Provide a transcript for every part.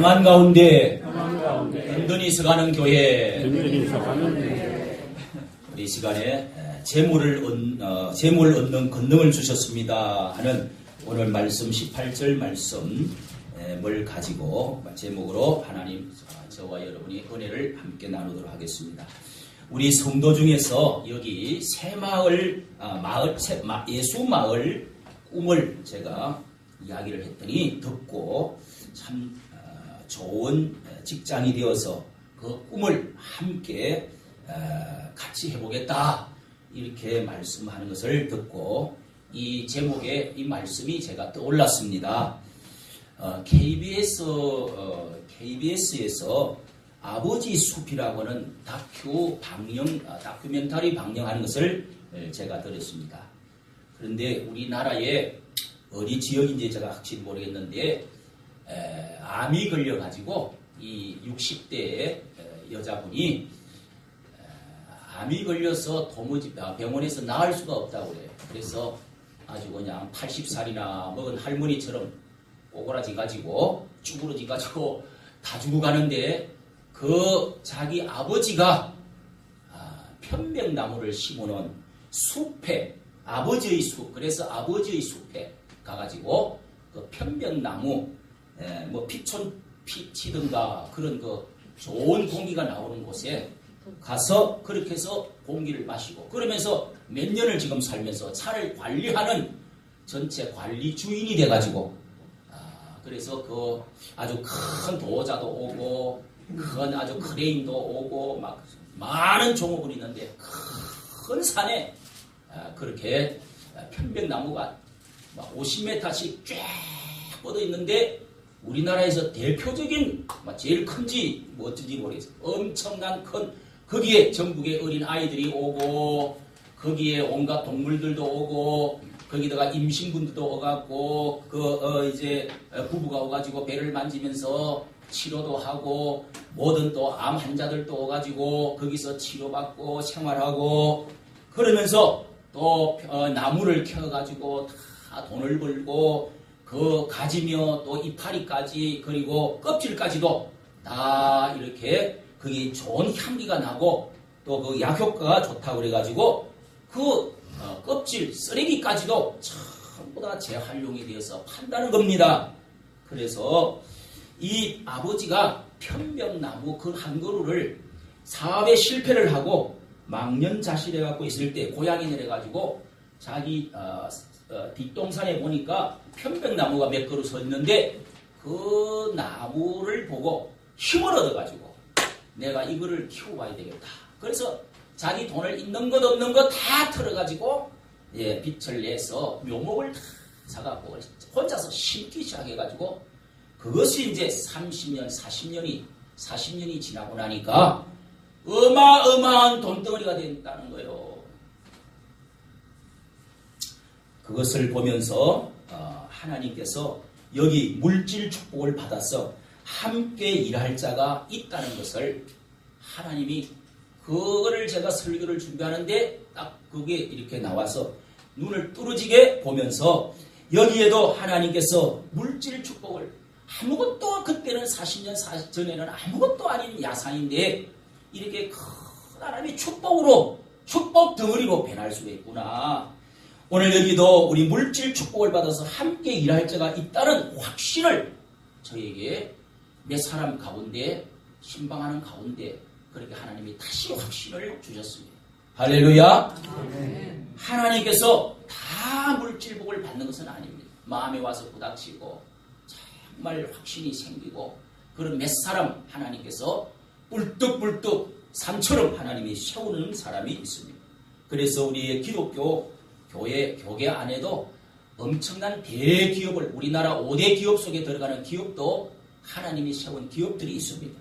평안 가운데 든든히 서가는 교회. 우리 시간에 재물을 얻는 권능을 주셨습니다 하는 오늘 말씀 18절 말씀을 가지고 제목으로 하나님 저와 여러분이 은혜를 함께 나누도록 하겠습니다. 우리 성도 중에서 여기 새마을 예수마을 꿈을 제가 이야기를 했더니 듣고 참 좋은 직장이 되어서 그 꿈을 함께 같이 해보겠다 이렇게 말씀하는 것을 듣고 이 제목에 이 말씀이 제가 떠올랐습니다. KBS에서 아버지 숲이라고 하는 다큐멘터리 방영하는 것을 제가 들었습니다. 그런데 우리나라에 어디 지역인지 제가 확실히 모르겠는데 암이 걸려가지고 이 60대 여자분이 암이 걸려서 도무지 병원에서 나을 수가 없다고 그래요. 그래서 아주 그냥 80살이나 먹은 할머니처럼 오그라지 가지고 쭈그러지 가지고 다 죽어 가는데 그 자기 아버지가 편백나무를 심어놓은 숲에 아버지의 숲, 그래서 아버지의 숲에 가가지고 그 편백나무 뭐 피치든가 그런 그 좋은 공기가 나오는 곳에 가서 그렇게 해서 공기를 마시고 그러면서 몇 년을 지금 살면서 차를 관리하는 전체 관리 주인이 돼가지고 그래서 그 아주 큰 도자도 오고 큰 아주 크레인도 오고 막 많은 종업원이 있는데 큰 산에 그렇게 편백나무가 막 50m씩 쫙 뻗어 있는데 우리나라에서 대표적인 제일 큰지 뭐 어쩐지 모르겠어요. 엄청난 큰 거기에 전국의 어린 아이들이 오고 거기에 온갖 동물들도 오고 거기다가 임신분들도 오갖고 이제 부부가 오가지고 배를 만지면서 치료도 하고 모든 또 암 환자들도 오가지고 거기서 치료받고 생활하고 그러면서 또 나무를 켜가지고 다 돈을 벌고 그 가지며 또 이파리까지 그리고 껍질까지도 다 이렇게 거기 좋은 향기가 나고 또 그 약효과가 좋다고 그래가지고 그 껍질 쓰레기까지도 전부 다 재활용이 되어서 판다는 겁니다. 그래서 이 아버지가 편백나무 그 한 그루를 사업에 실패를 하고 망년자실해 갖고 있을 때 고향에 내려가지고 자기 뒷동산에 보니까 편백나무가 몇 그루 서 있는데 그 나무를 보고 힘을 얻어가지고 내가 이거를 키워봐야 되겠다. 그래서 자기 돈을 있는 것 없는 것 다 털어가지고 빚을 내서 묘목을 다 사갖고 혼자서 심기 시작해가지고 그것이 이제 30년, 40년이 지나고 나니까 어마어마한 돈덩어리가 된다는 거예요. 그것을 보면서 하나님께서 여기 물질 축복을 받아서 함께 일할 자가 있다는 것을 하나님이 그거를 제가 설교를 준비하는데 딱 그게 이렇게 나와서 눈을 뚫어지게 보면서 여기에도 하나님께서 물질 축복을 아무것도 그때는 40년 전에는 아무것도 아닌 야산인데 이렇게 큰 하나님의 축복으로 축복 덩어리로 변할 수가 있구나. 오늘 여기도 우리 물질 축복을 받아서 함께 일할 자가 있다는 확신을 저에게 몇 사람 가운데 신방하는 가운데 그렇게 하나님이 다시 확신을 주셨습니다. 할렐루야. 하나님께서 다 물질복을 받는 것은 아닙니다. 마음에 와서 부닥치고 정말 확신이 생기고 그런 몇 사람 하나님께서 뿔뚝뿔뚝 산처럼 하나님이 세우는 사람이 있습니다. 그래서 우리의 기독교 교계 안에도 엄청난 대기업을 우리나라 5대 기업 속에 들어가는 기업도 하나님이 세운 기업들이 있습니다.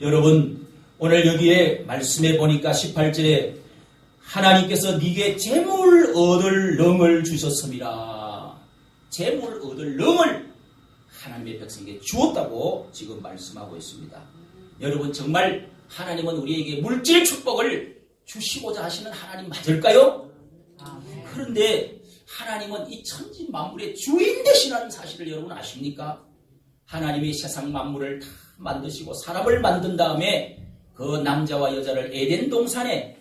여러분 오늘 여기에 말씀해 보니까 18절에 하나님께서 네게 재물 얻을 능을 주셨습니다. 재물 얻을 능을 하나님의 백성에게 주었다고 지금 말씀하고 있습니다. 여러분 정말 하나님은 우리에게 물질 축복을 주시고자 하시는 하나님 맞을까요? 그런데 하나님은 이 천지 만물의 주인 되시라는 사실을 여러분 아십니까? 하나님이 세상 만물을 다 만드시고 사람을 만든 다음에 그 남자와 여자를 에덴 동산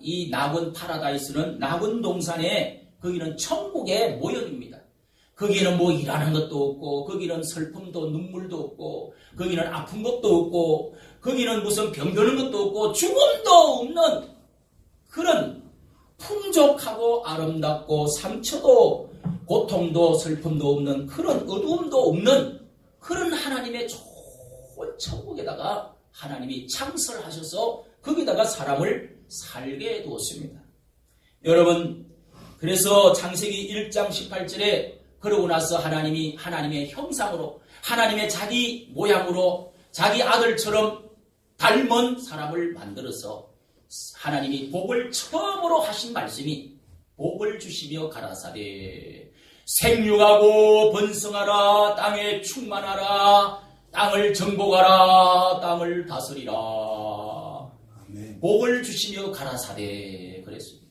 이 낙원 파라다이스는 낙원 동산에 거기는 천국의 모형입니다. 거기는 뭐 일하는 것도 없고 거기는 슬픔도 눈물도 없고 거기는 아픈 것도 없고 거기는 무슨 병드는 것도 없고 죽음도 없는 그런 풍족하고 아름답고 상처도 고통도 슬픔도 없는 그런 어두움도 없는 그런 하나님의 좋은 천국에다가 하나님이 창설하셔서 거기다가 사람을 살게 두었습니다. 여러분, 그래서 창세기 1장 18절에 그러고 나서 하나님이 하나님의 형상으로 하나님의 자기 모양으로 자기 아들처럼 닮은 사람을 만들어서 하나님이 복을 처음으로 하신 말씀이 복을 주시며 가라사대 생육하고 번성하라 땅에 충만하라 땅을 정복하라 땅을 다스리라 아멘. 복을 주시며 가라사대 그랬습니다.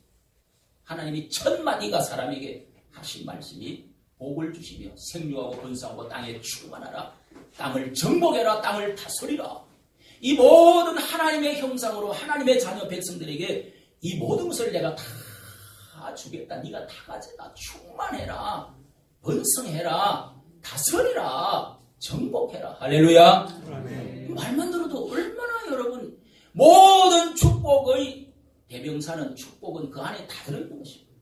하나님이 천만이가 사람에게 하신 말씀이 복을 주시며 생육하고 번성하고 땅에 충만하라 땅을 정복해라 땅을 다스리라 이 모든 하나님의 형상으로 하나님의 자녀 백성들에게 이 모든 것을 내가 다 주겠다. 네가 다 가져라. 충만해라. 번성해라. 다스리라. 정복해라. 할렐루야. 아멘. 말만 들어도 얼마나 여러분 모든 축복의 대명사는 축복은 그 안에 다 들어있는 것입니다.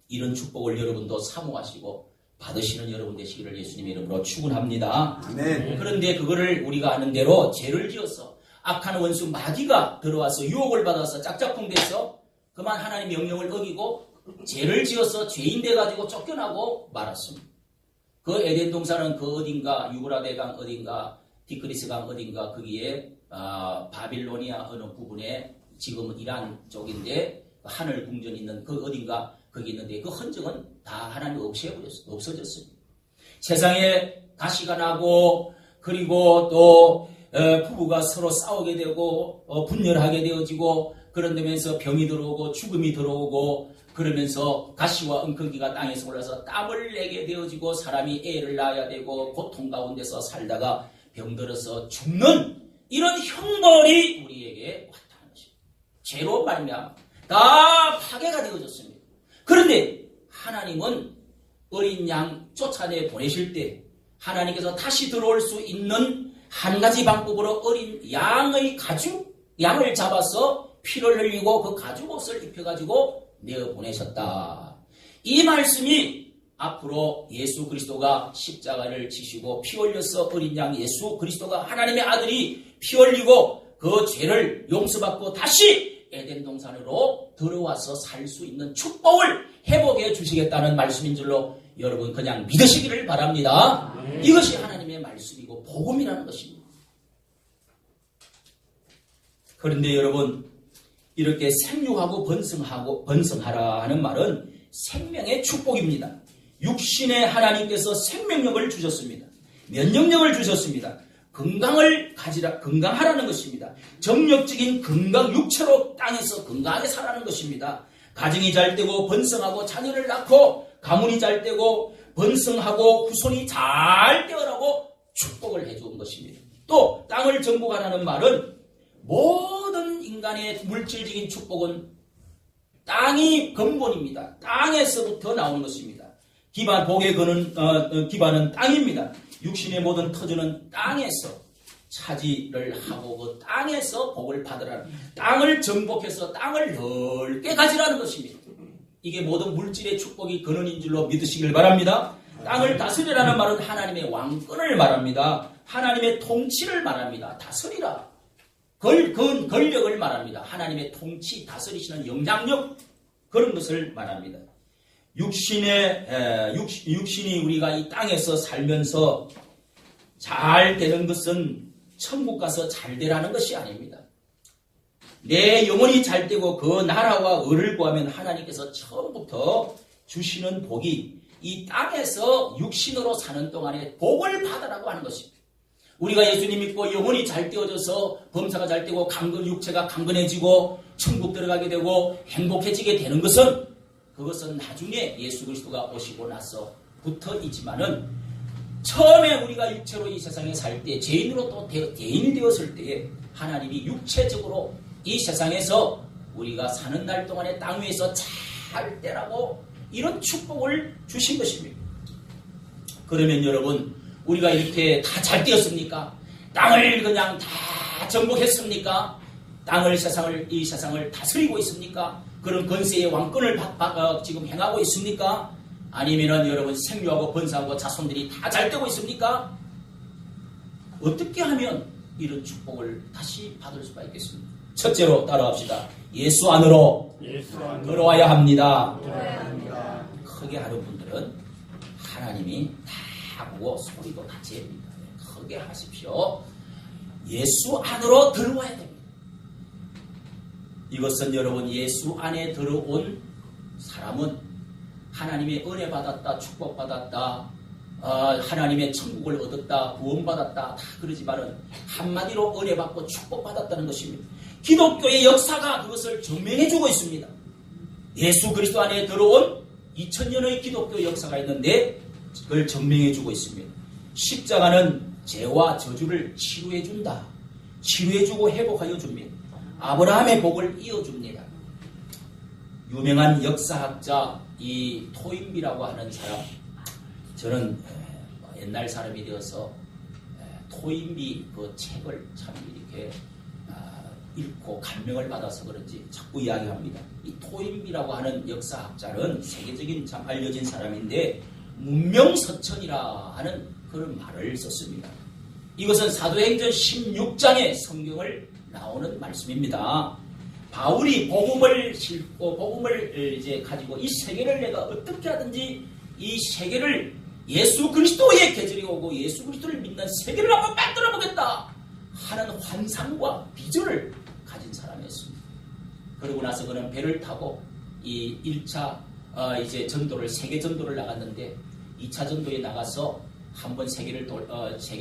이런 축복을 여러분도 사모하시고 받으시는 여러분 되시기를 예수님의 이름으로 축원합니다. 네. 그런데 그거를 우리가 아는 대로 죄를 지어서 악한 원수 마귀가 들어와서 유혹을 받아서 짝짝꿍돼서 그만 하나님 명령을 어기고 죄를 지어서 죄인 돼가지고 쫓겨나고 말았습니다. 그 에덴 동산은 그 어딘가 유브라데 강 어딘가 디크리스 강 어딘가 거기에 바빌로니아 어느 부분에 지금은 이란 쪽인데 하늘 궁전 있는 그 어딘가 거기 있는데 그 흔적은 다 하나님 없어졌습니다. 세상에 가시가 나고 그리고 또 부부가 서로 싸우게 되고 분열하게 되어지고 그런다면서 병이 들어오고 죽음이 들어오고 그러면서 가시와 엉겅기가 땅에서 올라서 땀을 내게 되어지고 사람이 애를 낳아야 되고 고통 가운데서 살다가 병들어서 죽는 이런 형벌이 우리에게 왔다는 것입니다. 죄로 말미암아 다 파괴가 되어졌습니다. 그런데 하나님은 어린 양 쫓아내 보내실 때 하나님께서 다시 들어올 수 있는 한 가지 방법으로 어린 양의 양을 잡아서 피를 흘리고 그 가죽옷을 입혀가지고 내어 보내셨다. 이 말씀이 앞으로 예수 그리스도가 십자가를 지시고 피 흘려서 어린 양 예수 그리스도가 하나님의 아들이 피 흘리고 그 죄를 용서받고 다시 에덴 동산으로 들어와서 살 수 있는 축복을 회복해 주시겠다는 말씀인 줄로 여러분 그냥 믿으시기를 바랍니다. 이것이 하나님의 말씀이고 복음이라는 것입니다. 그런데 여러분 이렇게 생육하고 번성하라 하는 말은 생명의 축복입니다. 육신의 하나님께서 생명력을 주셨습니다. 면역력을 주셨습니다. 건강하라는 것입니다. 정력적인 건강 육체로 땅에서 건강하게 살아가는 것입니다. 가정이 잘 되고 번성하고 자녀를 낳고 가문이 잘 되고 번성하고 후손이 잘 되어라고 축복을 해주는 것입니다. 또 땅을 정복하라는 말은 모든 인간의 물질적인 축복은 땅이 근본입니다. 땅에서부터 나오는 것입니다. 복의 기반은 땅입니다. 육신의 모든 터전은 땅에서 차지를 하고 그 땅에서 복을 받으라는 땅을 정복해서 땅을 넓게 가지라는 것입니다. 이게 모든 물질의 축복이 근원인 줄로 믿으시길 바랍니다. 땅을 다스리라는 말은 하나님의 왕권을 말합니다. 하나님의 통치를 말합니다. 다스리라. 권력을 말합니다. 하나님의 통치, 다스리시는 영향력 그런 것을 말합니다. 육신이 우리가 이 땅에서 살면서 잘 되는 것은 천국 가서 잘 되라는 것이 아닙니다. 내 영혼이 잘 되고 그 나라와 의를 구하면 하나님께서 처음부터 주시는 복이 이 땅에서 육신으로 사는 동안에 복을 받으라고 하는 것입니다. 우리가 예수님 믿고 영혼이 잘 되어져서 범사가 잘 되고 육체가 강건해지고 천국 들어가게 되고 행복해지게 되는 것은 그것은 나중에 예수 그리스도가 오시고 나서부터이지만은 처음에 우리가 육체로 이 세상에 살 때, 죄인으로 또 대인이 되었을 때에 하나님이 육체적으로 이 세상에서 우리가 사는 날 동안에 땅 위에서 잘 되라고 이런 축복을 주신 것입니다. 그러면 여러분, 우리가 이렇게 다 잘 되었습니까? 땅을 그냥 다 정복했습니까? 이 세상을 다스리고 있습니까? 그런 권세의 왕권을 지금 행하고 있습니까? 아니면은 여러분 생류하고 번사하고 자손들이 다 잘 되고 있습니까? 어떻게 하면 이런 축복을 다시 받을 수가 있겠습니까? 첫째로 따라합시다. 예수 안으로 들어와야 합니다. 크게 하는 분들은 하나님이 다 하고 소리도 다 재입니다. 크게 하십시오. 예수 안으로 들어와야 됩니다. 이것은 여러분 예수 안에 들어온 사람은 하나님의 은혜 받았다, 축복 받았다, 하나님의 천국을 얻었다, 구원받았다 다 그러지만은 한마디로 은혜 받고 축복 받았다는 것입니다. 기독교의 역사가 그것을 증명해주고 있습니다. 예수 그리스도 안에 들어온 2000년의 기독교 역사가 있는데 그걸 증명해주고 있습니다. 십자가는 죄와 저주를 치유해준다. 치유해주고 회복하여 줍니다. 아브라함의 복을 이어줍니다. 유명한 역사학자 이 토인비라고 하는 사람, 저는 옛날 사람이 되어서 토인비 그 책을 참 이렇게 읽고 감명을 받아서 그런지 자꾸 이야기합니다. 이 토인비라고 하는 역사학자는 세계적인 참 알려진 사람인데 문명서천이라 하는 그런 말을 썼습니다. 이것은 사도행전 16장의 성경을 나오는 말씀입니다. 바울이 복음을 싣고 복음을 이제 가지고 이 세계를 내가 어떻게 하든지 이 세계를 예수 그리스도의 계절이 오고 예수 그리스도를 믿는 세계를 한번 만들어 보겠다 하는 환상과 비전을 가진 사람이었습니다. 그러고 나서 그는 배를 타고 이 1차 이제 전도를 세계 전도를 나갔는데 2차 전도에 나가서 한번 세계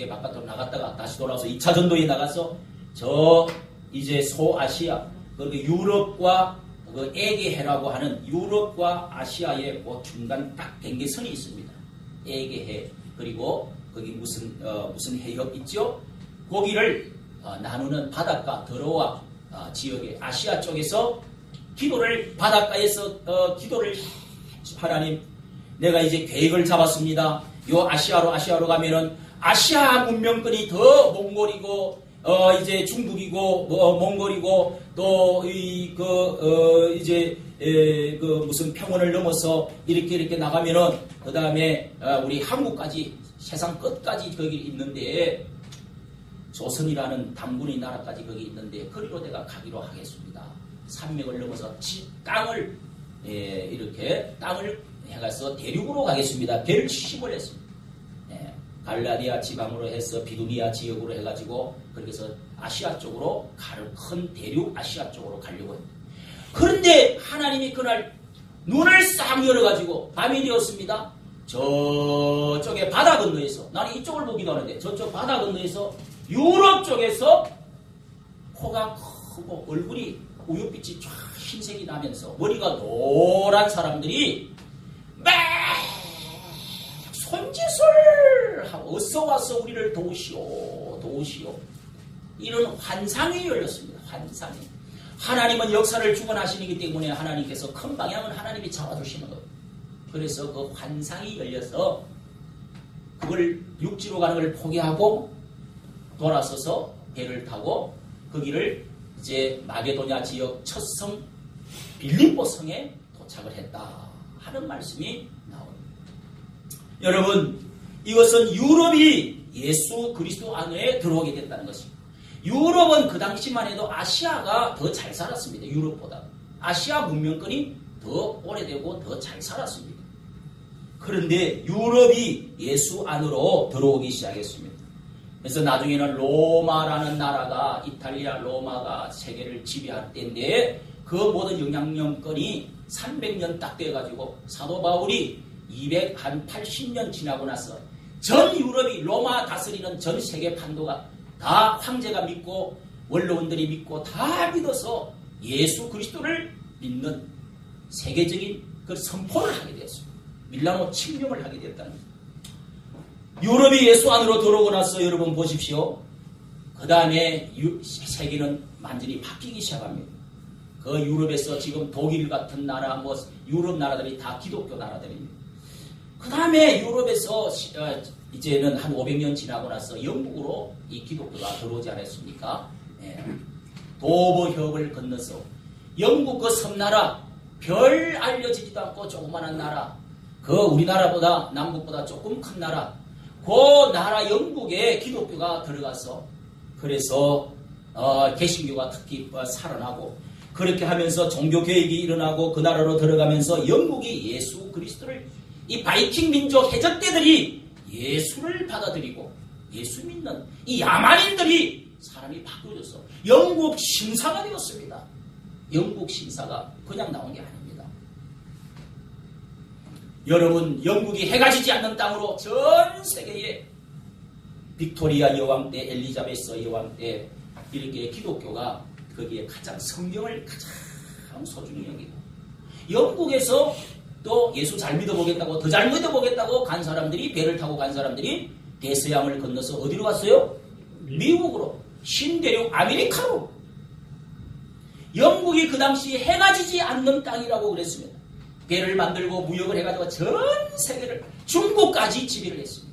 바깥으로 나갔다가 다시 돌아와서 2차 전도에 나가서 저 이제 소아시아 그 유럽과 그 에게해라고 하는 유럽과 아시아의 그 중간 딱 경계선이 있습니다. 에게해 그리고 거기 무슨 해협 있죠? 거기를 나누는 바닷가 더러와 지역의 아시아 쪽에서 기도를 바닷가에서 기도를 하나님 내가 이제 계획을 잡았습니다. 요 아시아로 가면은 아시아 문명권이 더 몽골이고 이제 중국이고 몽골이고 또 이제 무슨 평원을 넘어서 이렇게 나가면은 그 다음에 우리 한국까지 세상 끝까지 거기 있는데 조선이라는 단군의 나라까지 거기 있는데 거기로 내가 가기로 하겠습니다. 산맥을 넘어서 땅을 이렇게 땅을 해가서 대륙으로 가겠습니다. 배를 취임을 했습니다. 갈라디아 지방으로 해서 비두니아 지역으로 해가지고 그렇게 해서 아시아 쪽으로 큰 대륙 아시아 쪽으로 가려고 했습니다. 그런데 하나님이 그날 눈을 싹 열어가지고 밤이 되었습니다. 저쪽에 바다 건너에서 나는 이쪽을 보기도 하는데 저쪽 바다 건너에서 유럽 쪽에서 코가 크고 얼굴이 우윳빛이 쫙 흰색이 나면서 머리가 노란 사람들이 막 손짓을 하고 어서 와서 우리를 도우시오 이런 환상이 열렸습니다. 환상이. 하나님은 역사를 주관하시기 때문에 하나님께서 큰 방향은 하나님이 잡아주시는 거예요. 그래서 그 환상이 열려서 그걸 육지로 가는 걸 포기하고 돌아서서 배를 타고 거기를 이제 마게도냐 지역 첫 성 빌립보 성에 도착을 했다 하는 말씀이 나옵니다. 여러분 이것은 유럽이 예수 그리스도 안에 들어오게 됐다는 것입니다. 유럽은 그 당시만 해도 아시아가 더 잘 살았습니다. 유럽보다. 아시아 문명권이 더 오래되고 더 잘 살았습니다. 그런데 유럽이 예수 안으로 들어오기 시작했습니다. 그래서 나중에는 로마라는 나라가 이탈리아 로마가 세계를 지배할 때인데 그 모든 영향력권이 300년 딱 돼가지고 사도 바울이 280년 지나고 나서 전 유럽이 로마 다스리는 전 세계 판도가 다 황제가 믿고 원로원들이 믿고 다 믿어서 예수 그리스도를 믿는 세계적인 그 선포를 하게 되었습니다. 밀라노 칙령을 하게 되었다는 겁니다. 유럽이 예수 안으로 들어오고 나서 여러분 보십시오. 그 다음에 세계는 완전히 바뀌기 시작합니다. 그 유럽에서 지금 독일 같은 나라, 뭐 유럽 나라들이 다 기독교 나라들입니다. 그 다음에 유럽에서 이제는 한 500년 지나고 나서 영국으로 이 기독교가 들어오지 않았습니까? 예. 도보협을 건너서 영국 그 섬나라, 별 알려지지도 않고 조그만한 나라, 그 우리나라보다 남북보다 조금 큰 나라, 그 나라 영국에 기독교가 들어가서 그래서 개신교가 특히 살아나고 그렇게 하면서 종교개혁이 일어나고 그 나라로 들어가면서 영국이 예수 그리스도를 이 바이킹 민족 해적대들이 예수를 받아들이고 예수 믿는 이 야만인들이 사람이 바뀌어져서 영국 신사가 되었습니다. 영국 신사가 그냥 나온 게 아닙니다. 여러분, 영국이 해가 지지 않는 땅으로 전 세계에 빅토리아 여왕 때, 엘리자베스 여왕 때 이렇게 기독교가 거기에 가장 성경을 가장 소중히 여기고 영국에서 또 예수 잘 믿어보겠다고 더 잘 믿어보겠다고 간 사람들이 배를 타고 간 사람들이 대서양을 건너서 어디로 갔어요? 미국으로, 신대륙 아메리카로. 영국이 그 당시 해가 지지 않는 땅이라고 그랬습니다. 배를 만들고 무역을 해가지고 전 세계를 중국까지 지배를 했습니다.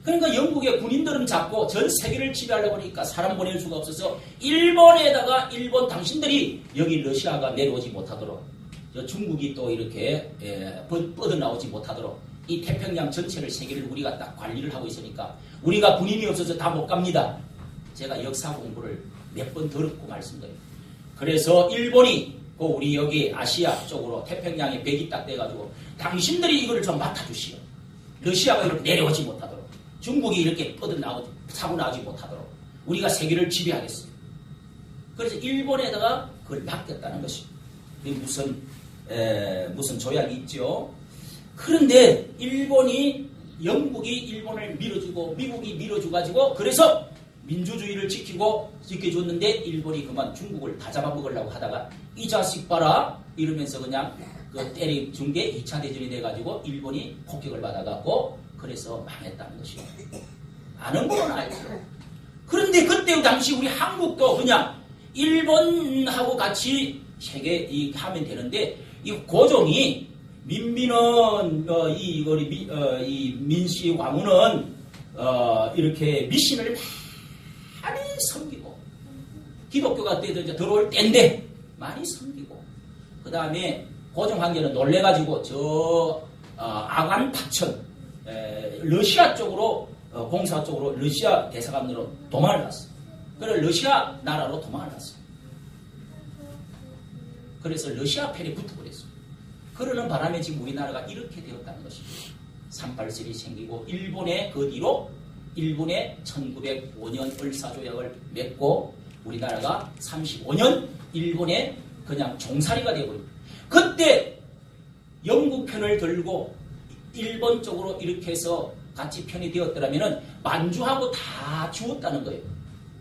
그러니까 영국의 군인들은 잡고 전 세계를 지배하려고 하니까 사람 보낼 수가 없어서 일본에다가 일본 당신들이 여기 러시아가 내려오지 못하도록 중국이 또 이렇게 뻗어나오지 못하도록 이 태평양 전체를 세계를 우리가 딱 관리를 하고 있으니까 우리가 군인이 없어서 다 못 갑니다. 제가 역사 공부를 몇 번 들었고 말씀드려요. 그래서 일본이 우리 여기 아시아 쪽으로 태평양에 백이 딱 돼가지고 당신들이 이거를 좀 맡아주시오. 러시아가 이렇게 내려오지 못하도록 중국이 이렇게 사고 나오지 못하도록 우리가 세계를 지배하겠습니다. 그래서 일본에다가 그걸 맡겼다는 것입니다. 무슨 조약이 있죠. 그런데 영국이 일본을 밀어주고 미국이 밀어줘가지고 그래서 민주주의를 지켜줬는데 일본이 그만 중국을 다 잡아먹으려고 하다가 이 자식 봐라 이러면서 그냥 때려준 게 2차 대전이 돼가지고 일본이 폭격을 받아갖고 그래서 망했다는 것이요. 아는 건 알죠. 그런데 그때 당시 우리 한국도 그냥 일본하고 같이 세계 하면 되는데 이 고종이 민비는 이 민씨 왕후는 이렇게 미신을 많이 섬기고 기독교가 들어올 때인데 많이 섬기고 그 다음에 고종 황제는 놀래가지고 아간 파천 러시아 쪽으로 공사 쪽으로 러시아 대사관으로 도망을 갔어. 그래서 러시아 나라로 도망을 갔어. 그래서 러시아 편에 붙어버렸어. 그러는 바람에 지금 우리나라가 이렇게 되었다는 것입니다. 3.8설이 생기고 일본의 그 뒤로 일본의 1905년 을사조약을 맺고 우리나라가 35년 일본의 그냥 종살이가 되어버립니다. 그때 영국 편을 들고 일본 쪽으로 이렇게 해서 같이 편이 되었더라면 만주하고 다 주었다는 거예요.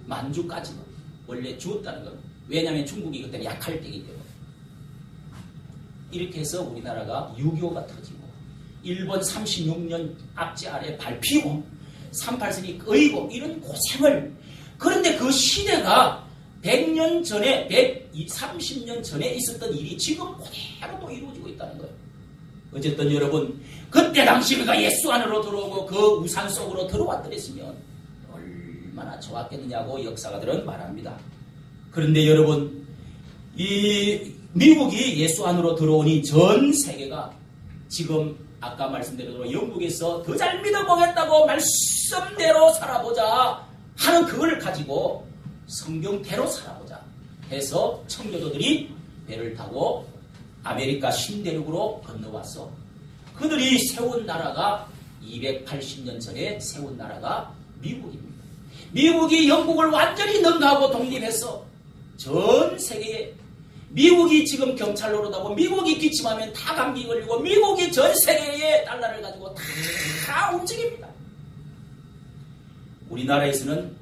만주까지는 원래 주었다는 거예요. 왜냐하면 중국이 그때는 약할 때이기 때문에. 이렇게 해서 우리나라가 6.25가 터지고 일본 36년 앞지 아래 밟히고 38선이 끄이고 이런 고생을 그런데 그 시대가 100년 전에 130년 전에 있었던 일이 지금 그대로 또 이루어지고 있다는 거예요. 어쨌든 여러분 그때 당시 우리가 예수 안으로 들어오고 그 우산 속으로 들어왔더랬으면 얼마나 좋았겠느냐고 역사가들은 말합니다. 그런데 여러분 이 미국이 예수 안으로 들어오니 전 세계가 지금 아까 말씀드린 영국에서 더 잘 믿어보겠다고 말씀대로 살아보자 하는 그걸 가지고 성경대로 살아보자 해서 청교도들이 배를 타고 아메리카 신대륙으로 건너와서 그들이 세운 나라가 280년 전에 세운 나라가 미국입니다. 미국이 영국을 완전히 능가하고 독립해서 전 세계에 미국이 지금 경찰 노릇하고 미국이 기침하면 다 감기 걸리고 미국이 전 세계에 달러를 가지고 다 움직입니다. 우리나라에서는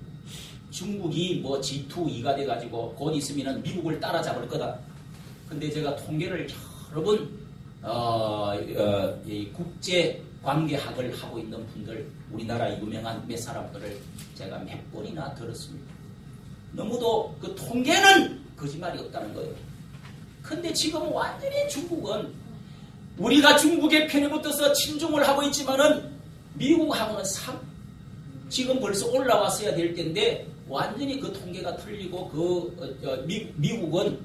중국이 뭐 G2, 2가 돼가지고 곧 있으면 미국을 따라잡을 거다. 근데 제가 통계를 여러 번 국제 관계학을 하고 있는 분들, 우리나라 유명한 몇 사람들을 제가 몇 번이나 들었습니다. 너무도 그 통계는 거짓말이 없다는 거예요. 근데 지금 완전히 중국은 우리가 중국의 편에 붙어서 친중을 하고 있지만은 미국하고는 지금 벌써 올라왔어야 될 텐데 완전히 그 통계가 틀리고 미국은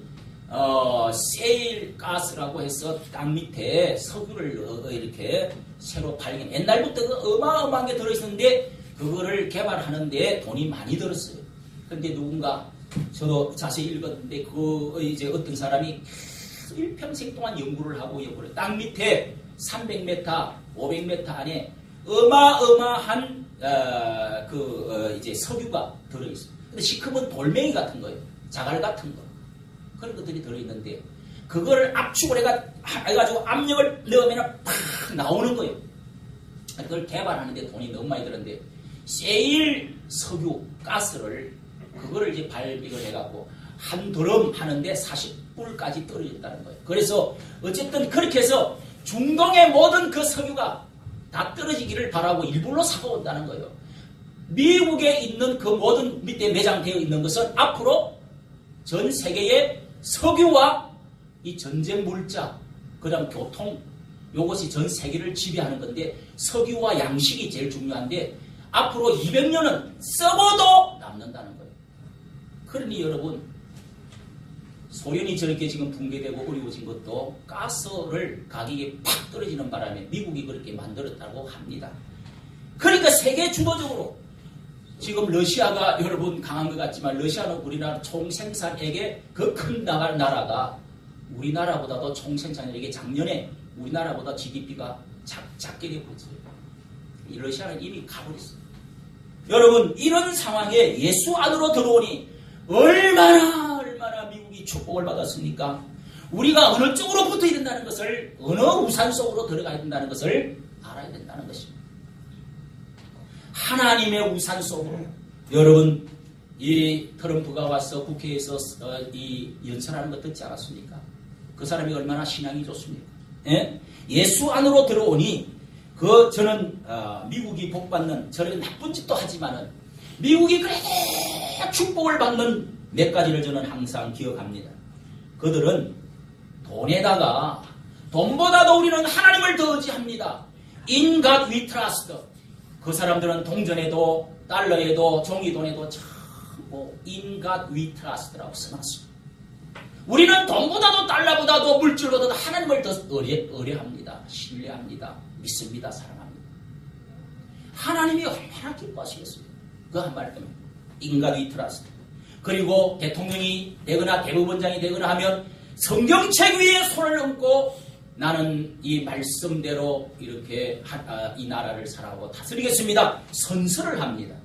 세일 가스라고 해서 땅 밑에 석유를 이렇게 새로 발견. 옛날부터 그 어마어마한 게 들어있었는데 그거를 개발하는데 돈이 많이 들었어요. 근데 누군가 저도 자세히 읽었는데 이제 어떤 사람이 일평생 동안 연구를 하고 땅 밑에 300m, 500m 안에 어마어마한 이제 석유가 들어있어요. 근데 시커먼 돌멩이 같은 거예요. 자갈 같은 거. 그런 것들이 들어있는데 그걸 압축을 해가지고 압력을 넣으면 팍 나오는 거예요. 그걸 개발하는데 돈이 너무 많이 들었는데 세일 석유 가스를 그거를 이제 발명을 해갖고 한 드럼 하는데 40불까지 떨어졌다는 거예요. 그래서 어쨌든 그렇게 해서 중동의 모든 그 석유가 다 떨어지기를 바라고 일본으로 사고온다는 거예요. 미국에 있는 그 모든 밑에 매장되어 있는 것은 앞으로 전 세계의 석유와 이 전쟁 물자, 그 다음 교통, 요것이 전 세계를 지배하는 건데 석유와 양식이 제일 중요한데 앞으로 200년은 썩어도 남는다는 거예요. 그러니 여러분, 소련이 저렇게 지금 붕괴되고 어려워진 것도 가스를 가격이 팍 떨어지는 바람에 미국이 그렇게 만들었다고 합니다. 그러니까 세계 주도적으로 지금 러시아가 여러분 강한 것 같지만 러시아는 우리나라 총생산액의 그 큰 나라가 우리나라보다도 총생산액이 작년에 우리나라보다 GDP가 작게 되고 있어요. 이 러시아는 이미 가버렸어요. 여러분 이런 상황에 예수 안으로 들어오니 얼마나 미국이 축복을 받았습니까? 우리가 어느 쪽으로 붙어야 된다는 것을 어느 우산 속으로 들어가야 된다는 것을 알아야 된다는 것입니다. 하나님의 우산 속으로. 여러분 이 트럼프가 와서 국회에서 이 연설하는 거 듣지 않았습니까? 그 사람이 얼마나 신앙이 좋습니까? 예? 예수 안으로 들어오니 저는 미국이 복받는 저런 나쁜 짓도 하지만은 미국이 그래도 축복을 받는 몇 가지를 저는 항상 기억합니다. 그들은 돈보다도 우리는 하나님을 더 의지합니다. In God we trust. 그 사람들은 동전에도 달러에도 종이돈에도 전부 In God we trust라고 써놨습니다. 우리는 돈보다도 달러보다도 물질보다도 하나님을 더 의뢰합니다. 신뢰합니다. 믿습니다. 사랑합니다. 하나님이 얼마나 기뻐하시겠습니까? 그 한 말 때문에 In God we trust. 그리고 대통령이 되거나 대법원장이 되거나 하면 성경책 위에 손을 얹고 나는 이 말씀대로 이렇게 이 나라를 살아가고 다스리겠습니다. 선서를 합니다.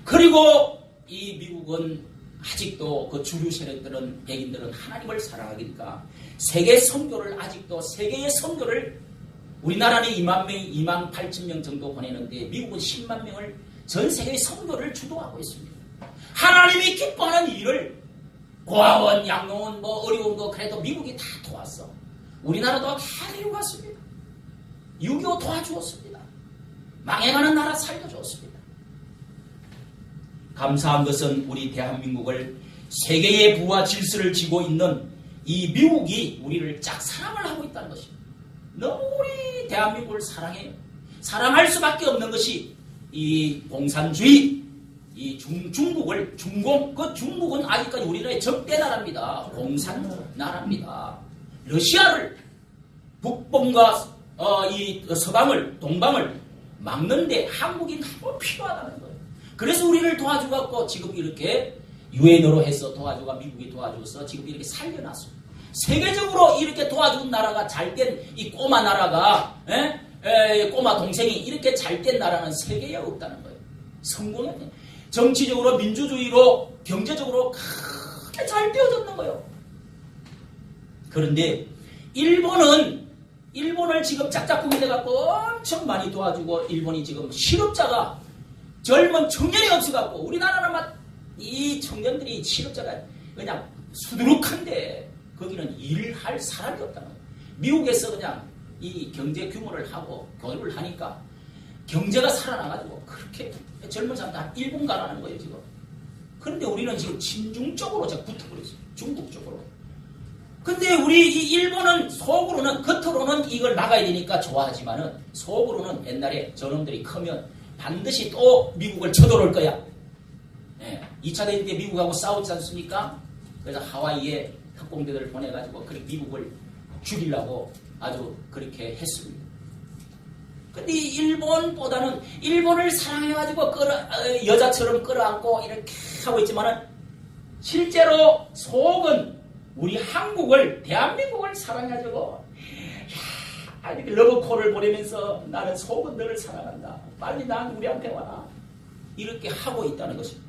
그리고 이 미국은 아직도 그 주류 세력들은 백인들은 하나님을 사랑하니까 세계 선교를 아직도 세계의 선교를 우리나라는 2만 명, 2만 8천 명 정도 보내는데 미국은 10만 명을 전 세계의 선교를 주도하고 있습니다. 하나님이 기뻐하는 일을 고아원, 양로원, 어려운 거 그래도 미국이 다 도왔어. 우리나라도 다 데려갔습니다. 6.25 도와주었습니다. 망해가는 나라 살려주었습니다. 감사한 것은 우리 대한민국을 세계의 부와 질서를 쥐고 있는 이 미국이 우리를 짝사랑을 하고 있다는 것입니다. 너무 우리 대한민국을 사랑해요. 사랑할 수밖에 없는 것이 이 공산주의, 이 중국은 아직까지 우리나라의 적대 나라입니다. 공산 나라입니다. 러시아를 북봉과 이 서방을 동방을 막는데 한국이 너무 필요하다는 거예요. 그래서 우리를 도와주고 지금 이렇게 유엔으로 해서 도와주고 미국이 도와줘서 지금 이렇게 살려놨습니다. 세계적으로 이렇게 도와준 나라가 잘된 이 꼬마 나라가 꼬마 동생이 이렇게 잘된 나라는 세계에 없다는 거예요. 성공했네. 정치적으로 민주주의로 경제적으로 크게 잘 되어졌는 거예요. 그런데 일본을 지금 짝짝꿍이 돼갖고 엄청 많이 도와주고 일본이 지금 실업자가 젊은 청년이 없어갖고 우리나라는 이 청년들이 실업자가 그냥 수두룩한데 거기는 일할 사람이 없다는 거예요. 미국에서 그냥 이 경제 규모를 하고 교육을 하니까 경제가 살아나가지고 그렇게 젊은 사람들 한 일본 가라는 거예요 지금. 그런데 우리는 지금 친중 쪽으로 붙어버렸어요. 중국 쪽으로. 근데 우리 이 일본은 속으로는, 겉으로는 이걸 막아야 되니까 좋아하지만은 속으로는 옛날에 저놈들이 크면 반드시 또 미국을 쳐들어올 거야. 예, 2차 대전 때 미국하고 싸웠지 않습니까? 그래서 하와이에 특공대들을 보내가지고 그렇게 미국을 죽이려고 아주 그렇게 했습니다. 근데 일본보다는 일본을 사랑해가지고 여자처럼 끌어안고 이렇게 하고 있지만은 실제로 속은 우리 한국을, 대한민국을 사랑해가지고 이렇게 러브콜을 보내면서 나는 속은 너를 사랑한다. 빨리 난 우리한테 와라. 이렇게 하고 있다는 것입니다.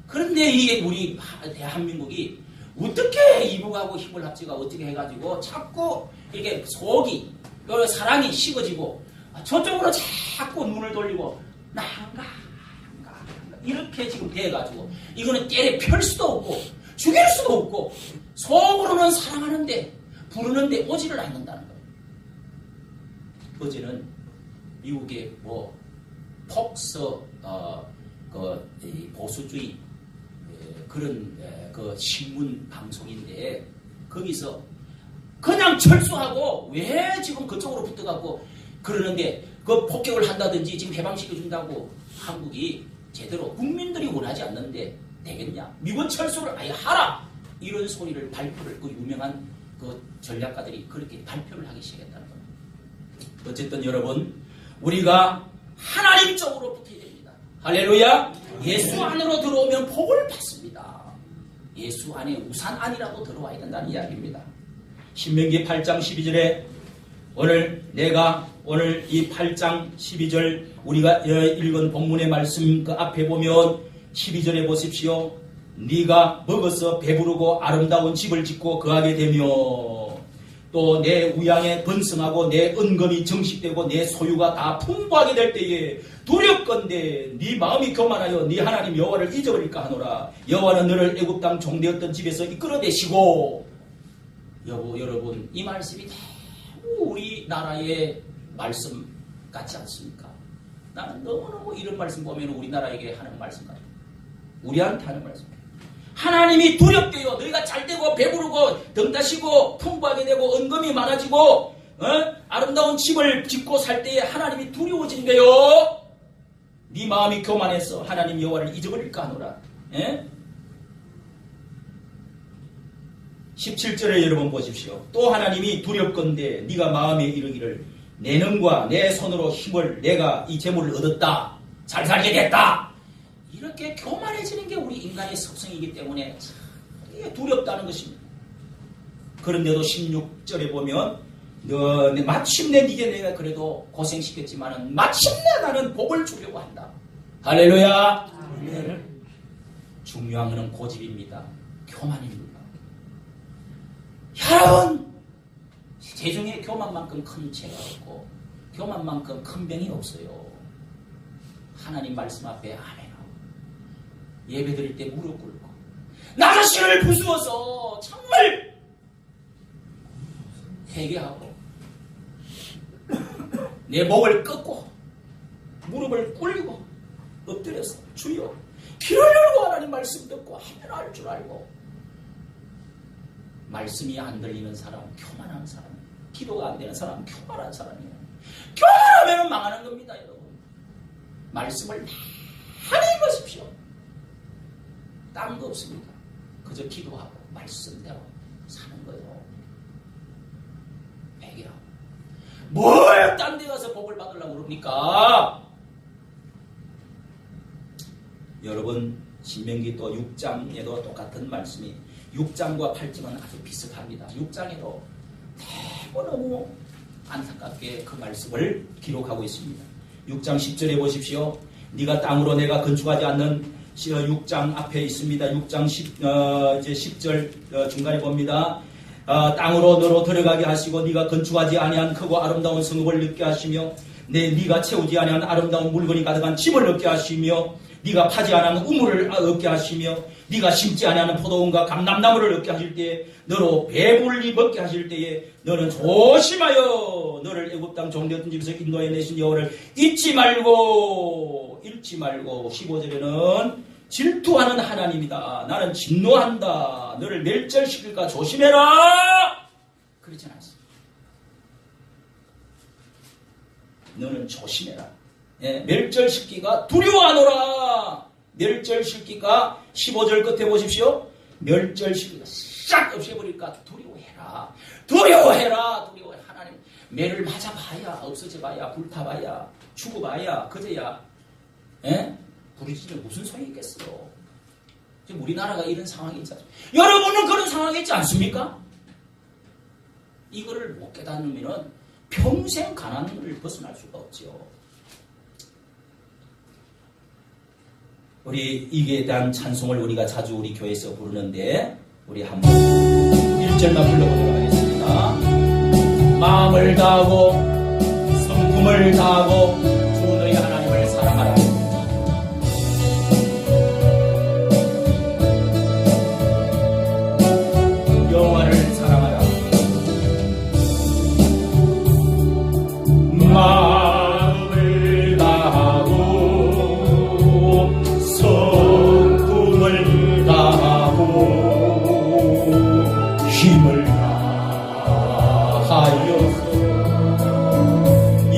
그런데 이게 우리 대한민국이 어떻게 이북하고 힘을 합치가 어떻게 해가지고 자꾸 이렇게 속이, 사랑이 식어지고 저쪽으로 자꾸 눈을 돌리고 나 안 가 이렇게 지금 돼가지고 이거는 때려 펼 수도 없고 죽일 수도 없고 속으로는 사랑하는데 부르는데 오지를 않는다는 거예요. 어제는 미국의 폭스 보수주의 그런 그 신문 방송인데 거기서 그냥 철수하고 왜 지금 그쪽으로 붙어갖고 그러는데 그 폭격을 한다든지 지금 해방시켜준다고 한국이 제대로 국민들이 원하지 않는데 되겠냐? 미군 철수를 아예 하라! 이런 소리를 발표를 그 유명한 그 전략가들이 그렇게 발표를 하기 시작했다는 겁니다. 어쨌든 여러분 우리가 하나님 쪽으로 붙어야 됩니다. 할렐루야! 예수 안으로 들어오면 복을 받습니다. 예수 안에 우산 안이라도 들어와야 된다는 이야기입니다. 신명기 8장 12절에 오늘 이 8장 12절 우리가 읽은 본문의 말씀 그 앞에 보면 12절에 보십시오. 네가 먹어서 배부르고 아름다운 집을 짓고 거하게 되며 또 내 우양에 번성하고 내 은검이 정식되고 내 소유가 다 풍부하게 될 때에 두렵건대 네 마음이 교만하여 네 하나님 여호와를 잊어버릴까 하노라. 여호와는 너를 애굽 땅 종되었던 집에서 이끌어내시고. 여러분 이 말씀이 우리나라의 말씀 같지 않습니까? 나는 너무너무 이런 말씀 보면 우리나라에게 하는 말씀 같아요. 우리한테 하는 말씀. 하나님이 두렵대요. 너희가 잘되고 배부르고 덩다시고 풍부하게 되고 은금이 많아지고 아름다운 집을 짓고 살 때에 하나님이 두려워진대요. 네 마음이 교만해서 하나님 여호와를 잊어버릴까 하노라. 17절에 여러분 보십시오. 또 하나님이 두렵건대 네가 마음에 이르기를 내 능과 내 손으로 힘을 내가 이 재물을 얻었다. 잘 살게 됐다. 이렇게 교만해지는 게 우리 인간의 습성이기 때문에 이게 두렵다는 것입니다. 그런데도 16절에 보면 마침내 네게 내가 그래도 고생시켰지만은 마침내 나는 복을 주려고 한다. 할렐루야. 중요한 것은 고집입니다. 교만입니다. 여러분 세상에 교만만큼 큰 죄가 없고 교만만큼 큰 병이 없어요. 하나님 말씀 앞에 아멘하고 예배 드릴 때 무릎 꿇고 나 자신을 부수어서 정말 회개하고 내 목을 꺾고 무릎을 꿇고 엎드려서 주여 귀를 열고 하나님 말씀 듣고 하면 할 줄 알고 말씀이 안 들리는 사람 교만한 사람, 기도가 안 되는 사람 교만한 사람이에요. 교만하면 망하는 겁니다. 여러분 말씀을 많이 읽으십시오. 다른 거 없습니다. 그저 기도하고 말씀대로 사는 거예요. 회개하고 뭘 딴 데 가서 복을 받으려고 그럽니까? 여러분 신명기 또 6장에도 똑같은 말씀이 6장과 8장은 아주 비슷합니다. 6장에도 너무 안타깝게 그 말씀을 기록하고 있습니다. 6장 10절에 보십시오. 네가 땅으로 내가 건축하지 않는 6장 앞에 있습니다. 6장 10절 중간에 봅니다. 땅으로 너로 들어가게 하시고 네가 건축하지 아니한 크고 아름다운 성읍을 얻게 하시며 네가 채우지 아니한 아름다운 물건이 가득한 집을 얻게 하시며 네가 파지 아니한 우물을 얻게 하시며 네가 심지 아니하는 포도원과 감람나무를 얻게 하실 때에 너로 배불리 먹게 하실 때에 너는 조심하여 너를 애굽 땅 종되었던 집에서 인도해 내신 여호와를 잊지 말고 15절에는 질투하는 하나님이다. 나는 진노한다. 너를 멸절시킬까 조심해라. 그렇지 않습니다. 너는 조심해라. 예, 멸절시키가 두려워하노라. 멸절시키가 15절 끝에 보십시오. 멸절시키가 싹 없애버릴까 두려워해라. 두려워해라. 두려워해. 하나님 매를 맞아봐야 없어져봐야 불타봐야 죽어봐야 그제야 예? 부르짖으면 무슨 소용이 있겠어. 지금 우리나라가 이런 상황이 있지 않습니까? 여러분은 그런 상황이 있지 않습니까? 이거를 못 깨닫으면 평생 가난을 벗어날 수가 없죠. 우리 이에 대한 찬송을 우리가 자주 우리 교회에서 부르는데 우리 한번 1절만 불러보도록 하겠습니다. 마음을 다하고 성품을 다하고 주 너희 하나님을 사랑하라. 여호와를 사랑하라. 마음을 다하고 성품을 다하고 힘을 다하여서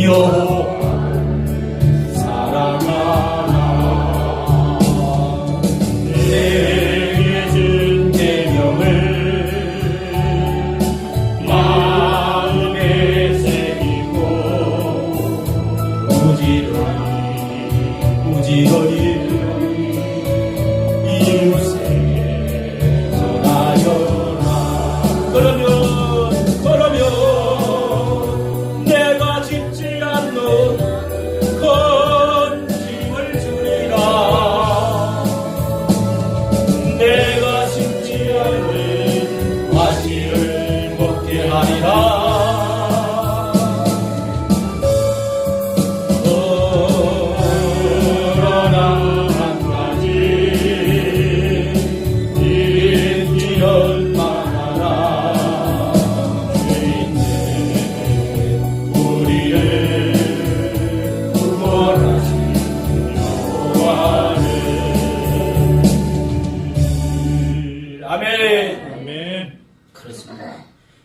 여호와를 사랑하라. 내게 준 계명을 마음에 새기고 부지런히 이웃에게 전하여라. 그러면 내가 짓지 않는 건짐을 주리라. 내가 심지 않는 과실을 먹게 하리라.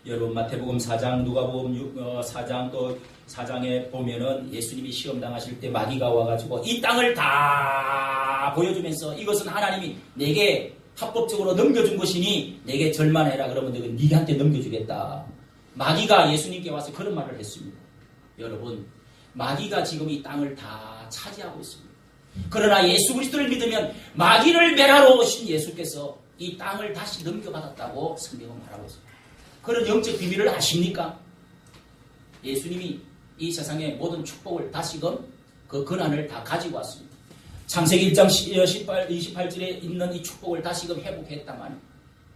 여러분 마태복음 4장 누가복음 4장 또 4장에 보면은 예수님이 시험 당하실 때 마귀가 와가지고 이 땅을 다 보여주면서 이것은 하나님이 내게 합법적으로 넘겨준 것이니 내게 절만해라. 그러면 내가 네한테 넘겨주겠다. 마귀가 예수님께 와서 그런 말을 했습니다. 여러분 마귀가 지금 이 땅을 다 차지하고 있습니다. 그러나 예수 그리스도를 믿으면 마귀를 멸하러 오신 예수께서 이 땅을 다시 넘겨받았다고 성경은 말하고 있습니다. 그런 영적 비밀을 아십니까? 예수님이 이 세상의 모든 축복을 다시금 그 권한을 다 가지고 왔습니다. 창세기 1장 28절에 있는 이 축복을 다시금 회복했단 말이에요.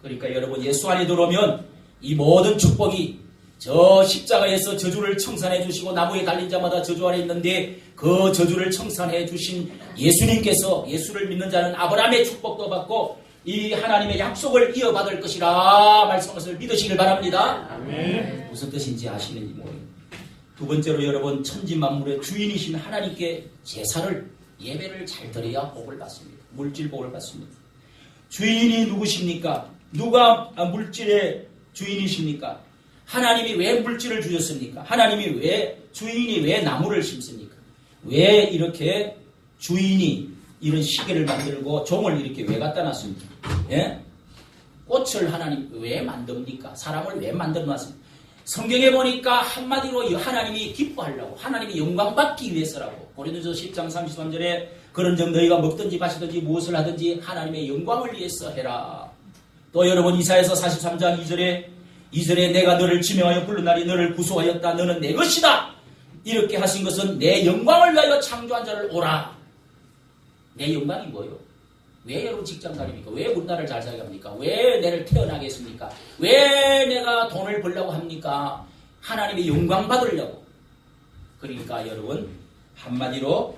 그러니까 여러분 예수 안에 들어오면 이 모든 축복이 저 십자가에서 저주를 청산해 주시고 나무에 달린 자마다 저주 아래 있는데 그 저주를 청산해 주신 예수님께서 예수를 믿는 자는 아브라함의 축복도 받고 이 하나님의 약속을 이어받을 것이라 말씀을 믿으시길 바랍니다. 아멘. 무슨 뜻인지 아시는지 모르겠습니다. 두 번째로 여러분 천지만물의 주인이신 하나님께 제사를 예배를 잘 드려야 복을 받습니다. 물질 복을 받습니다. 주인이 누구십니까? 누가 물질의 주인이십니까? 하나님이 왜 물질을 주셨습니까? 하나님이 왜 주인이 왜 나무를 심습니까? 왜 이렇게 주인이 이런 시계를 만들고 종을 이렇게 왜 갖다 놨습니까? 예? 꽃을 하나님 왜 만듭니까? 사람을 왜 만들어 놨습니까? 성경에 보니까 한마디로 하나님이 기뻐하려고 하나님이 영광받기 위해서라고 고린도서 10장 33절에 그런즉 너희가 먹든지 마시든지 무엇을 하든지 하나님의 영광을 위해서 해라. 또 여러분 이사야서 43장 2절에 내가 너를 지명하여 부르나니 너를 구속하였다. 너는 내 것이다. 이렇게 하신 것은 내 영광을 위하여 창조한 자를 오라. 내 영광이 뭐예요? 왜 여러분 직장 다닙니까? 왜 우리나라를 잘 살게 합니까? 왜 내를 태어나게 했습니까? 왜 내가 돈을 벌려고 합니까? 하나님의 영광 받으려고. 그러니까 여러분 한마디로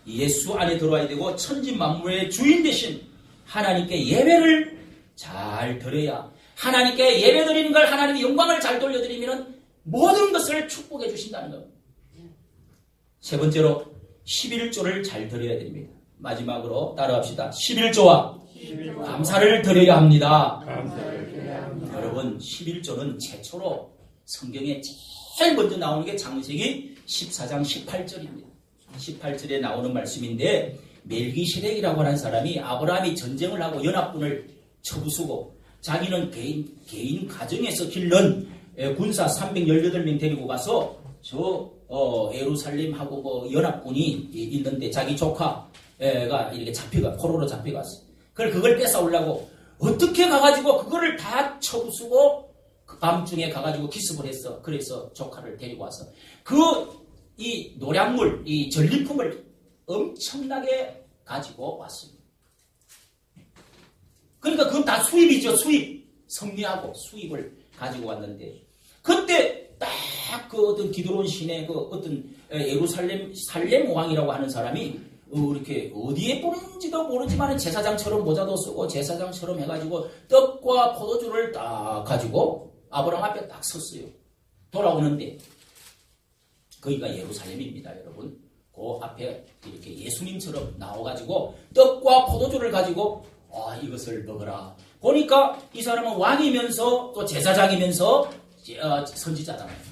예수 안에 들어와야 되고 천지 만물의 주인 되신 하나님께 예배를 잘 드려야, 하나님께 예배 드리는 걸 하나님의 영광을 잘 돌려드리면 모든 것을 축복해 주신다는 겁니다. 세 번째로 11조를 잘 드려야 됩니다. 마지막으로 따라합시다. 11조와 감사를 드려야 합니다. 여러분 11조는 최초로 성경에 제일 먼저 나오는 게 창세기 14장 18절입니다. 18절에 나오는 말씀인데, 멜기세덱이라고 하는 사람이 아브라함이 전쟁을 하고 연합군을 쳐부수고 자기는 개인 가정에서 길른 군사 318명 데리고 가서 예루살렘하고 뭐 연합군이 있는데 자기 조카가 이렇게 포로로 잡혀갔어. 그걸 뺏어오려고 어떻게 가가지고 그거를 다 쳐부수고 그 밤중에 가가지고 기습을 했어. 그래서 조카를 데리고 와서 이 노량물, 이 전리품을 엄청나게 가지고 왔습니다. 그러니까 그건 다 수입이죠. 수입. 성리하고 수입을 가지고 왔는데, 그때 딱 그 어떤 기드론 신의 그 어떤 살렘 왕이라고 하는 사람이 이렇게 어디에 뿌린지도 모르지만 제사장처럼 모자도 쓰고 제사장처럼 해가지고 떡과 포도주를 딱 가지고 아브라함 앞에 딱 섰어요. 돌아오는데 거기가 예루살렘입니다, 여러분. 그 앞에 이렇게 예수님처럼 나와가지고 떡과 포도주를 가지고 이것을 먹어라. 보니까 이 사람은 왕이면서 또 제사장이면서 선지자잖아요.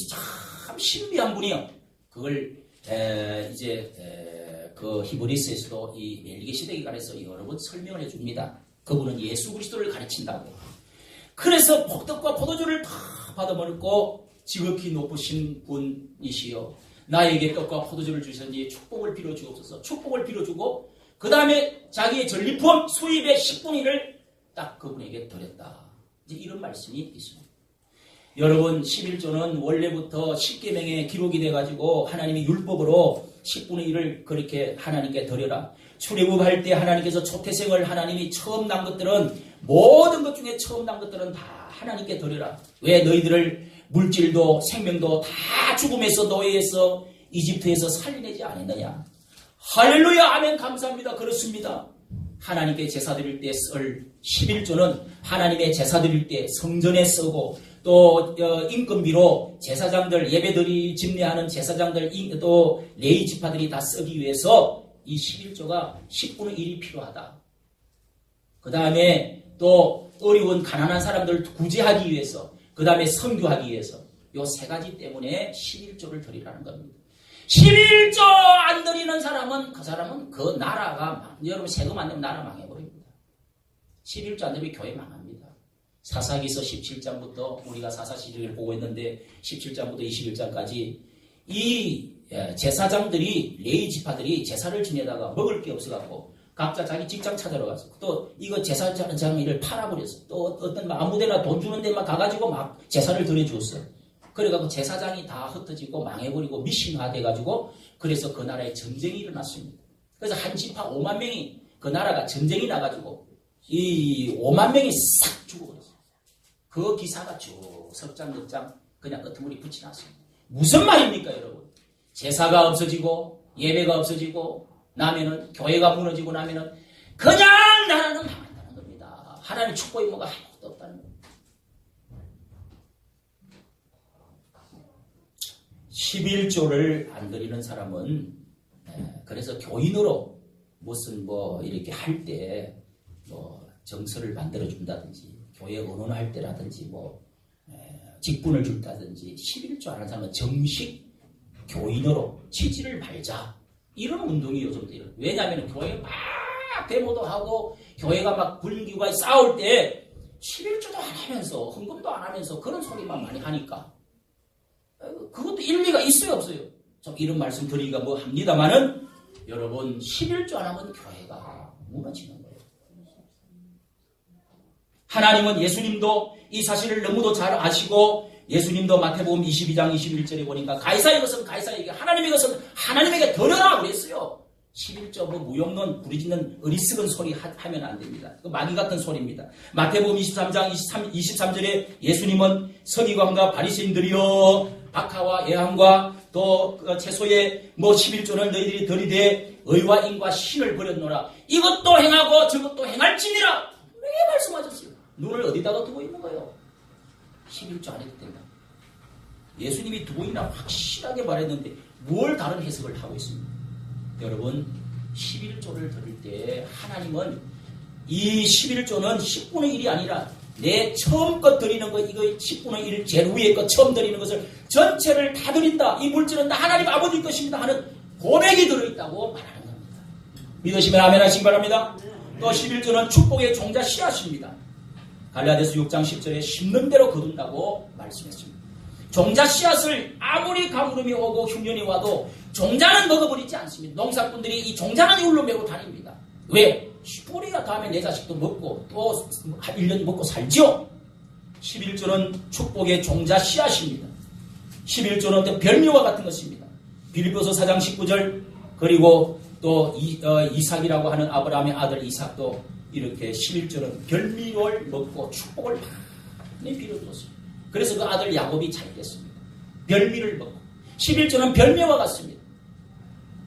참 신비한 분이요. 그걸 그 히브리서에서도 이 멜기세덱에 관해서 여러 번 설명을 해줍니다. 그분은 예수 그리스도를 가르친다고. 그래서 떡과 포도주를 다 받아먹고 지극히 높으신 분이시여, 나에게 떡과 포도주를 주셨니 축복을 빌어주옵소서. 축복을 빌어주고 그 다음에 자기의 전리품 수입의 10분의 1을 딱 그분에게 드렸다. 이제 이런 말씀이 있습니다. 여러분 11조는 원래부터 10계명에 기록이 돼가지고 하나님의 율법으로 10분의 1을 그렇게 하나님께 드려라. 출애굽할 때 하나님께서 초태생을 하나님이 처음 난 것들은, 모든 것 중에 처음 난 것들은 다 하나님께 드려라. 왜? 너희들을 물질도 생명도 다 죽음에서 노예에서 이집트에서 살려내지 않았느냐. 할렐루야, 아멘, 감사합니다. 그렇습니다. 하나님께 제사 드릴 때 쓸 11조는 하나님의 제사 드릴 때 성전에 쓰고, 또 인건비로 제사장들, 예배들이 집례하는 제사장들, 또 레위 지파들이 다 쓰기 위해서 이 11조가 10분의 1이 필요하다. 그 다음에 또 어려운 가난한 사람들을 구제하기 위해서, 그 다음에 선교하기 위해서, 요 세 가지 때문에 11조를 드리라는 겁니다. 11조 안 드리는 사람은 그 나라가, 여러분 세금 안 내면 나라 망해버립니다. 11조 안 드리면 교회 망합니다. 사사기서 17장부터 우리가 사사시리를 보고 있는데 17장부터 21장까지 이 제사장들이, 레위 지파들이 제사를 지내다가 먹을 게 없어갖고 각자 자기 직장 찾으러 가서 또 이거 제사장 일을 팔아버렸어. 또 어떤 아무데나 돈 주는 데만 가가지고 막 제사를 드려줬어. 그래갖고 제사장이 다 흩어지고 망해버리고 미신화 돼가지고, 그래서 그 나라에 전쟁이 일어났습니다. 그래서 한 지파 5만 명이, 그 나라가 전쟁이 나가지고 이 5만 명이 싹 죽어버렸어요. 그 기사가 쭉 석장 몇 장 그냥 끄트머리 붙여놨습니다. 무슨 말입니까, 여러분? 제사가 없어지고 예배가 없어지고 나면은, 교회가 무너지고 나면은 그냥 나라는 망한다는 겁니다. 하나님 축복이 뭐가 아무것도 없다는 겁니다. 11조를 안 드리는 사람은, 그래서 교인으로 무슨 이렇게 할 때 정서를 만들어 준다든지, 교회 언론할 때라든지 직분을 준다든지, 11조 안 하는 사람은 정식 교인으로 취지를 말자. 이런 운동이 요즘 때 왜냐하면 교회 막 데모도 하고 교회가 막 불기구가 싸울 때 11조도 안 하면서 헌금도 안 하면서 그런 소리만 많이 하니까 그것도 일리가 있어요, 없어요? 좀 이런 말씀 드리기가 합니다만은, 여러분 11조 안 하면 교회가 무너지는 거예요. 하나님은, 예수님도 이 사실을 너무도 잘 아시고, 예수님도 마태복음 22장 21절에 보니까 가이사의 것은 가이사에게, 하나님의 것은 하나님에게 드려라 그랬어요. 11조 무용론 부리짖는 어리석은 소리 하면 안 됩니다. 그 마귀 같은 소리입니다. 마태복음 23장 23절에 예수님은 서기관과 바리새인들이여 박하와 예한과 또 채소의 뭐 11조를 너희들이 들이되 의와 인과 신을 버렸노라. 이것도 행하고 저것도 행할지니라. 왜 말씀하셨어요? 눈을 어디다가 두고 있는 거예요? 11조 안 해도 된다. 예수님이 두 번이나 확실하게 말했는데 뭘 다른 해석을 하고 있습니다. 여러분 11조를 드릴 때 하나님은 이 11조는 10분의 1이 아니라 내 처음껏 드리는 것 이거 10분의 1 제일 위에 것 처음 드리는 것을 전체를 다 드린다. 이 물질은 다 하나님 아버지 것입니다 하는 고백이 들어있다고 말하는 겁니다. 믿으시면 아멘 하시기 바랍니다. 또 11조는 축복의 종자 씨앗입니다. 갈라디아서 6장 10절에 심는 대로 거둔다고 말씀했습니다. 종자 씨앗을 아무리 가물음이 오고 흉년이 와도 종자는 먹어버리지 않습니다. 농사꾼들이 이 종자는 이걸로 메고 다닙니다. 왜? 뿌리가 다음에 내 자식도 먹고 또 1년 먹고 살죠. 11조는 축복의 종자 씨앗입니다. 11조는 별미와 같은 것입니다. 빌립보서 4장 19절 그리고 또 이삭이라고 하는 아브라함의 아들 이삭도 이렇게 11조는 별미를 먹고 축복을 많이 빌어주었습니다. 그래서 그 아들 야곱이 잘 됐습니다. 별미를 먹고 11조는 별미와 같습니다.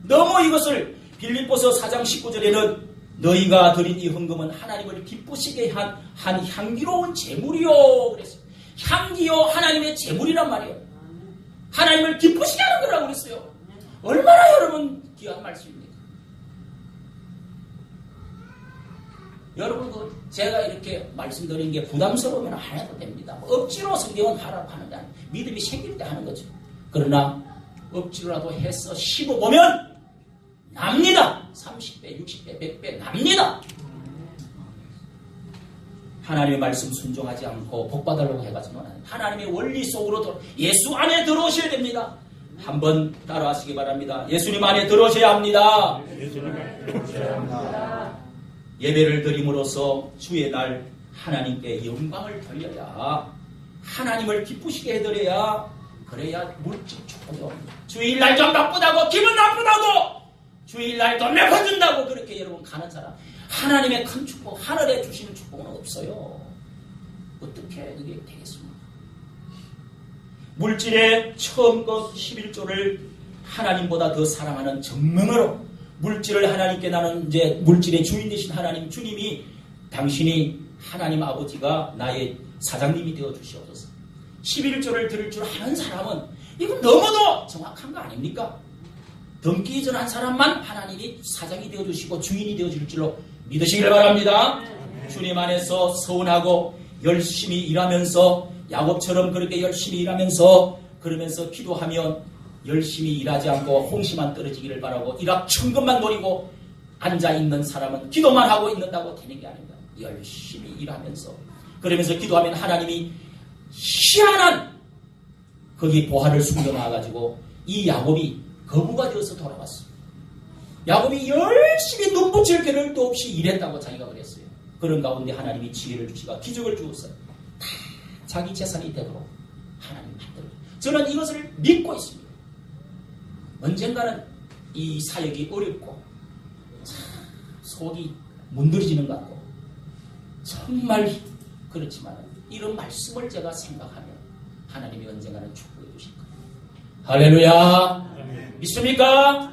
너무 이것을 빌립보서 4장 19절에는 너희가 드린 이 헌금은 하나님을 기쁘시게 한 향기로운 제물이요 그랬어요. 향기요 하나님의 제물이란 말이에요. 하나님을 기쁘시게 하는 거라고 그랬어요. 얼마나 여러분 귀한 말씀입니까? 여러분 제가 이렇게 말씀드린 게 부담스러우면 안 해도 됩니다. 억지로 성경은 하라고 하는 게 아니에요. 믿음이 생길 때 하는 거죠. 그러나 억지로라도 해서 씹어보면 납니다. 30배, 60배, 100배 납니다. 하나님의 말씀 순종하지 않고 복받으려고 해가지고는 하나님의 원리 속으로 예수 안에 들어오셔야 됩니다. 한번 따라하시기 바랍니다. 예수님 안에 들어오셔야 합니다. 예배를 드림으로써 주의 날 하나님께 영광을 돌려야 하나님을 기쁘시게 해드려야 그래야 물질 축복이 옵니다. 주일날 좀 바쁘다고 기분 나쁘다고 주일날 돈 몇 푼 준다고 그렇게 여러분 가는 사람 하나님의 큰 축복 하늘에 주시는 축복은 없어요. 어떻게 그게 되겠습니까? 물질의 처음껏 11조를 하나님보다 더 사랑하는 정명으로 물질을 하나님께 나는 이제 물질의 주인 되신 하나님 주님이 당신이 하나님 아버지가 나의 사장님이 되어 주시옵소서. 11조를 드릴 줄 아는 사람은 이건 너무도 정확한 거 아닙니까? 등기 이전한 사람만 하나님이 사장이 되어 주시고 주인이 되어 줄 줄로 믿으시길 바랍니다. 주님 안에서 서운하고 열심히 일하면서 야곱처럼 그렇게 열심히 일하면서 그러면서 기도하면 열심히 일하지 않고 홍시만 떨어지기를 바라고 일확천금만 노리고 앉아있는 사람은 기도만 하고 있는다고 되는 게 아닙니다. 열심히 일하면서 그러면서 기도하면 하나님이 희한한 거기 보화를 숨겨놔가지고 이 야곱이 거부가 되어서 돌아왔습니다. 야곱이 열심히 눈붙일 겨를도 없이 일했다고 자기가 그랬어요. 그런 가운데 하나님이 지혜를 주시고 기적을 주었어요. 다 자기 재산이 되도록 하나님 만들어요. 저는 이것을 믿고 있습니다. 언젠가는 이 사역이 어렵고 속이 문드러지는 것 같고 정말 그렇지만 이런 말씀을 제가 생각하면 하나님이 언젠가는 축복해 주실 거예요. 할렐루야. 믿습니까?